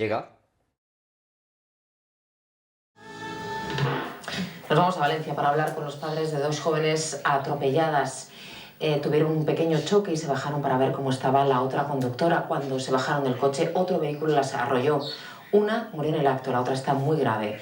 llega. Nos vamos a Valencia para hablar con los padres de dos jóvenes atropelladas. Tuvieron un pequeño choque y se bajaron para ver cómo estaba la otra conductora. Cuando se bajaron del coche, otro vehículo las arrolló. Una murió en el acto, la otra está muy grave.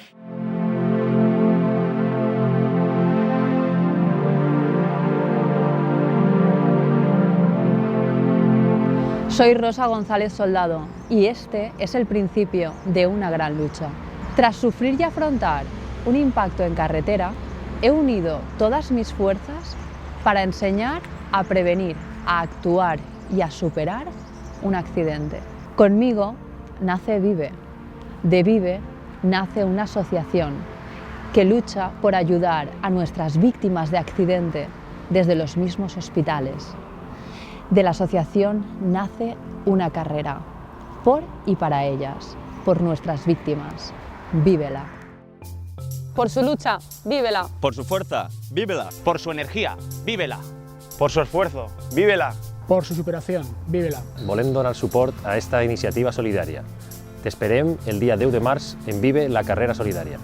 Soy Rosa González Soldado y este es el principio de una gran lucha. Tras sufrir y afrontar un impacto en carretera, he unido todas mis fuerzas para enseñar a prevenir, a actuar y a superar un accidente. Conmigo nace Vive. De Vive nace una asociación que lucha por ayudar a nuestras víctimas de accidente desde los mismos hospitales. De la asociación nace una carrera, por y para ellas, por nuestras víctimas. Vívela. Por su lucha, vívela. Por su fuerza, vívela. Por su energia, vívela. Por su esfuerzo, vívela. Por su superación, vívela. Volem donar suport a esta iniciativa solidària. T'esperem el dia 10 de març en Vive la Carrera Solidària.